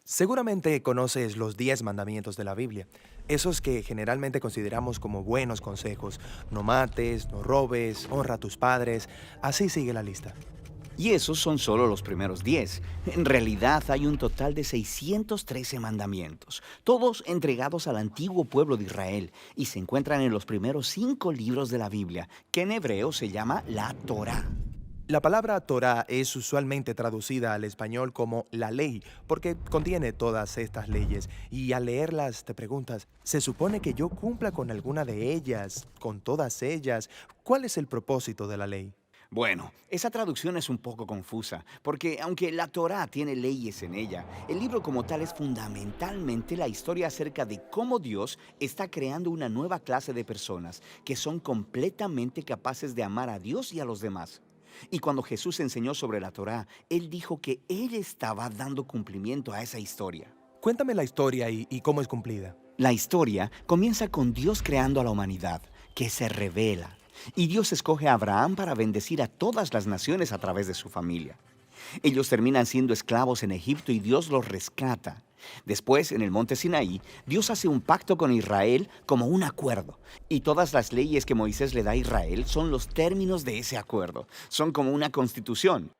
Seguramente conoces los 10 mandamientos de la Biblia, esos que generalmente consideramos como buenos consejos. No mates, no robes, honra a tus padres, así sigue la lista. Y esos son solo los primeros 10. En realidad hay un total de 613 mandamientos, todos entregados al antiguo pueblo de Israel, y se encuentran en los primeros 5 libros de la Biblia, que en hebreo se llama la Torá. La palabra Torah es usualmente traducida al español como la ley, porque contiene todas estas leyes, y al leerlas te preguntas, ¿se supone que yo cumpla con alguna de ellas, con todas ellas? ¿Cuál es el propósito de la ley? Bueno, esa traducción es un poco confusa, porque aunque la Torá tiene leyes en ella, el libro como tal es fundamentalmente la historia acerca de cómo Dios está creando una nueva clase de personas que son completamente capaces de amar a Dios y a los demás. Y cuando Jesús enseñó sobre la Torá, Él dijo que Él estaba dando cumplimiento a esa historia. Cuéntame la historia y cómo es cumplida. La historia comienza con Dios creando a la humanidad, que se revela. Y Dios escoge a Abraham para bendecir a todas las naciones a través de su familia. Ellos terminan siendo esclavos en Egipto y Dios los rescata. Después, en el monte Sinaí, Dios hace un pacto con Israel como un acuerdo. Y todas las leyes que Moisés le da a Israel son los términos de ese acuerdo. Son como una constitución.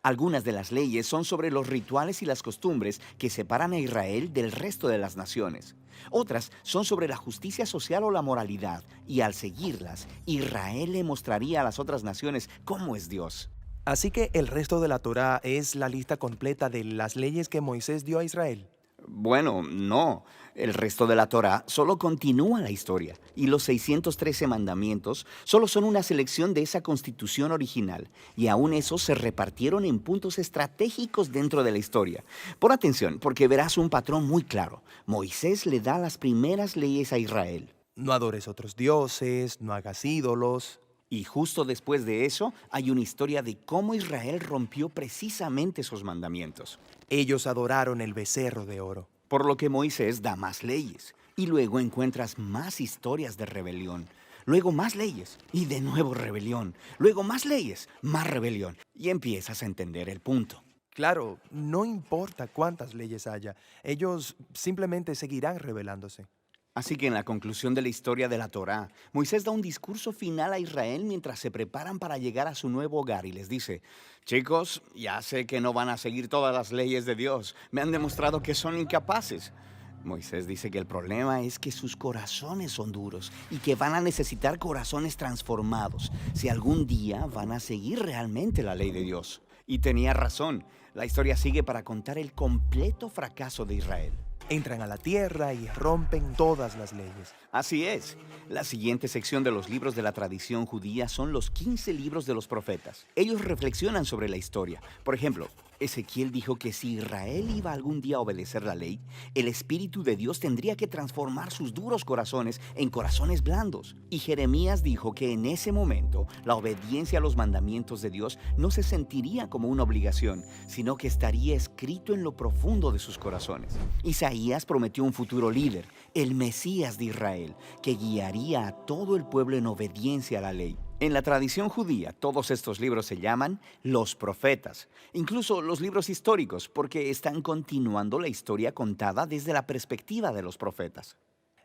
Algunas de las leyes son sobre los rituales y las costumbres que separan a Israel del resto de las naciones. Otras son sobre la justicia social o la moralidad, y al seguirlas, Israel le mostraría a las otras naciones cómo es Dios. Así que el resto de la Torá es la lista completa de las leyes que Moisés dio a Israel. Bueno, no. El resto de la Torá solo continúa la historia, y los 613 mandamientos solo son una selección de esa constitución original, y aún esos se repartieron en puntos estratégicos dentro de la historia. Pon atención, porque verás un patrón muy claro. Moisés le da las primeras leyes a Israel. No adores otros dioses, no hagas ídolos. Y justo después de eso, hay una historia de cómo Israel rompió precisamente esos mandamientos. Ellos adoraron el becerro de oro. Por lo que Moisés da más leyes. Y luego encuentras más historias de rebelión. Luego más leyes. Y de nuevo rebelión. Luego más leyes. Más rebelión. Y empiezas a entender el punto. Claro, no importa cuántas leyes haya, ellos simplemente seguirán rebelándose. Así que en la conclusión de la historia de la Torá, Moisés da un discurso final a Israel mientras se preparan para llegar a su nuevo hogar y les dice, chicos, ya sé que no van a seguir todas las leyes de Dios, me han demostrado que son incapaces. Moisés dice que el problema es que sus corazones son duros y que van a necesitar corazones transformados si algún día van a seguir realmente la ley de Dios. Y tenía razón, la historia sigue para contar el completo fracaso de Israel. Entran a la tierra y rompen todas las leyes. Así es. La siguiente sección de los libros de la tradición judía son los 15 libros de los profetas. Ellos reflexionan sobre la historia. Por ejemplo, Ezequiel dijo que si Israel iba algún día a obedecer la ley, el Espíritu de Dios tendría que transformar sus duros corazones en corazones blandos. Y Jeremías dijo que en ese momento la obediencia a los mandamientos de Dios no se sentiría como una obligación, sino que estaría escrito en lo profundo de sus corazones. Isaías prometió un futuro líder, el Mesías de Israel, que guiaría a todo el pueblo en obediencia a la ley. En la tradición judía, todos estos libros se llaman los profetas, incluso los libros históricos, porque están continuando la historia contada desde la perspectiva de los profetas.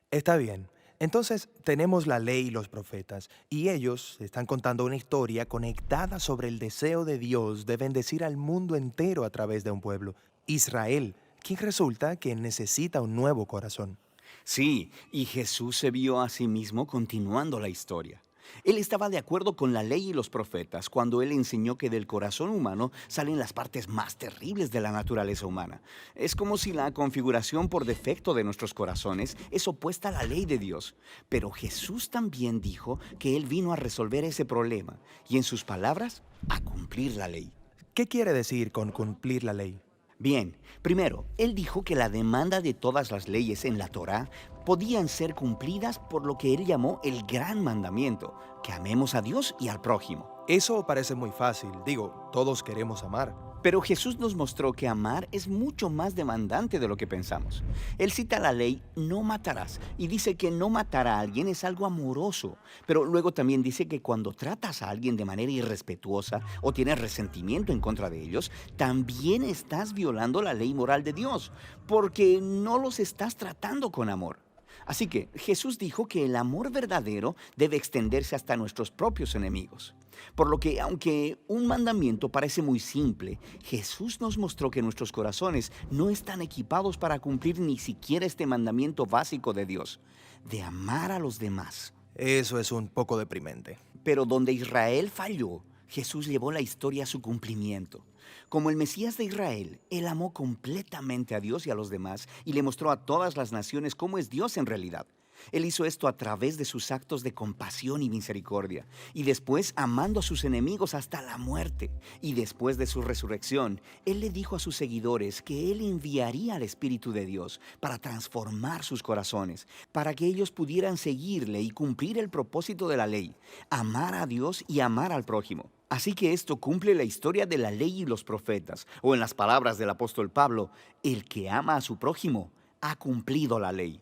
Está bien. Entonces tenemos la ley y los profetas, y ellos están contando una historia conectada sobre el deseo de Dios de bendecir al mundo entero a través de un pueblo, Israel, quien resulta que necesita un nuevo corazón. Sí, y Jesús se vio a sí mismo continuando la historia. Él estaba de acuerdo con la ley y los profetas cuando él enseñó que del corazón humano salen las partes más terribles de la naturaleza humana. Es como si la configuración por defecto de nuestros corazones es opuesta a la ley de Dios. Pero Jesús también dijo que él vino a resolver ese problema y en sus palabras, a cumplir la ley. ¿Qué quiere decir con cumplir la ley? Bien, primero, él dijo que la demanda de todas las leyes en la Torá podían ser cumplidas por lo que él llamó el gran mandamiento, que amemos a Dios y al prójimo. Eso parece muy fácil. Digo, todos queremos amar. Pero Jesús nos mostró que amar es mucho más demandante de lo que pensamos. Él cita la ley, no matarás, y dice que no matar a alguien es algo amoroso. Pero luego también dice que cuando tratas a alguien de manera irrespetuosa o tienes resentimiento en contra de ellos, también estás violando la ley moral de Dios, porque no los estás tratando con amor. Así que Jesús dijo que el amor verdadero debe extenderse hasta nuestros propios enemigos. Por lo que, aunque un mandamiento parece muy simple, Jesús nos mostró que nuestros corazones no están equipados para cumplir ni siquiera este mandamiento básico de Dios, de amar a los demás. Eso es un poco deprimente. Pero donde Israel falló, Jesús llevó la historia a su cumplimiento. Como el Mesías de Israel, Él amó completamente a Dios y a los demás y le mostró a todas las naciones cómo es Dios en realidad. Él hizo esto a través de sus actos de compasión y misericordia, y después amando a sus enemigos hasta la muerte. Y después de su resurrección, Él le dijo a sus seguidores que Él enviaría al Espíritu de Dios para transformar sus corazones, para que ellos pudieran seguirle y cumplir el propósito de la ley, amar a Dios y amar al prójimo. Así que esto cumple la historia de la ley y los profetas, o en las palabras del apóstol Pablo, el que ama a su prójimo ha cumplido la ley.